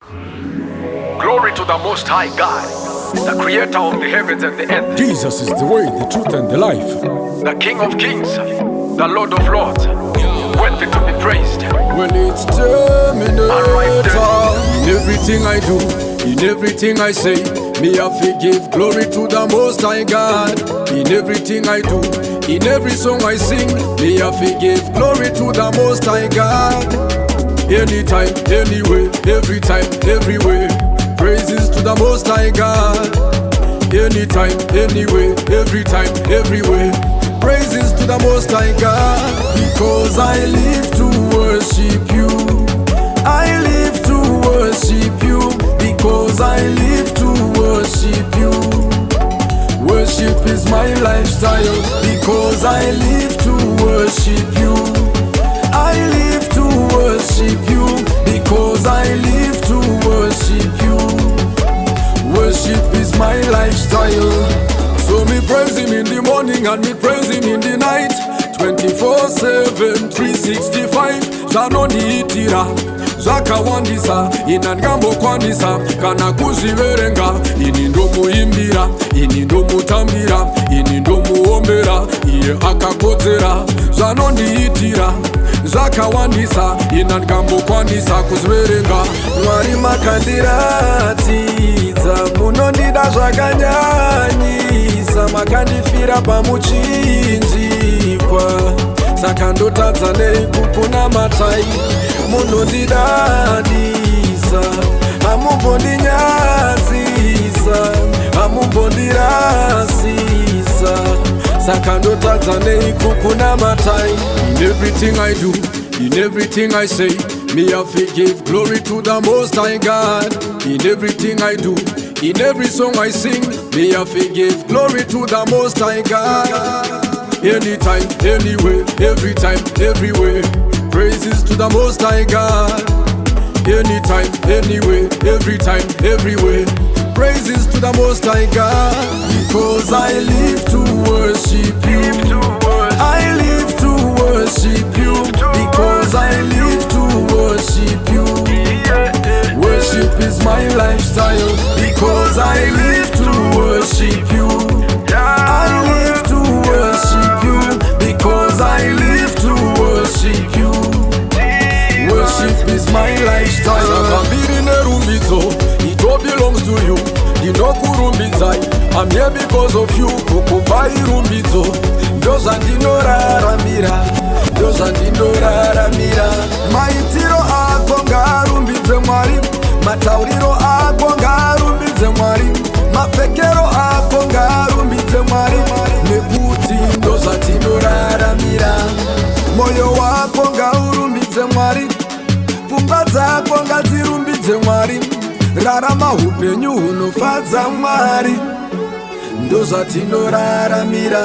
Glory to the Most High God, the Creator of the heavens and the earth. Jesus is the way, the truth, and the life. The King of Kings, the Lord of Lords, worthy to be praised. Well, it's Terminator. In everything I do, in everything I say, me I forgive. Glory to the Most High God. In everything I do, in every song I sing, me I forgive. Glory to the Most High God. Anytime, anywhere, every time, everywhere. Praises to the Most High God. Anytime, anywhere, every time, everywhere. Praises to the Most High God. Because I live to worship you. I live to worship you. Because I live to worship you. Worship is my lifestyle. Because I live to worship you. I live to worship you. Because I live to worship you. Worship is my lifestyle. So me praise him in the morning and me praise him in the night. 24/7, 365. Zanondiitira zvakawandisa inangambo kwanisa kana kuzviverenga. Ini ndomuimbira, ini ndomutambira, ini ndomuombera iye akakodzera. Zvanondiitira zvakawandisa inangambo kwanisa kuzviverenga. Mwari makandiratidza munondida zvakanyanyisa. Makandifira pamuchinjikwa saka ndotadza nei kukunamatai. Munondidadisa hamumbondinyadzisa hamumbondirasisa saka ndotadza nei kukunamatai. In everything I do, in everything I say, me I forgive. Glory to the Most High God. In everything I do, in every song I sing, me I forgive. Glory to the Most High God. Anytime, anywhere, every time, everywhere. Praises to the Most High God. Anytime, anywhere, every time, everywhere. Praises to the Most High God. Because I live to worship you. I live to worship you. Because I live to worship you. Worship is my lifestyle. Because I live to worship you. I live to worship you. Because I live to worship you. Worship is my lifestyle. Sakambiri nerumbidzo, it all belongs to you. Ndinokurumbidzai, I'm here because of you. Kukupai rumbidzo, ndozvandinoraramira, ndozvandinoraramira. Maitiro ako ngarumbidze Mwari, matauriro ako ngarumbidze Mwari, mapfekero ako ngarumbidze Mwari, nekuti ndozvatinoraramira. Moyo wako ngaurumbidze Mwari, pfungwa dzako ngadzirumbidze Mwari, rarama upenyu hunofadza Mwari, ndozvatinoraramira.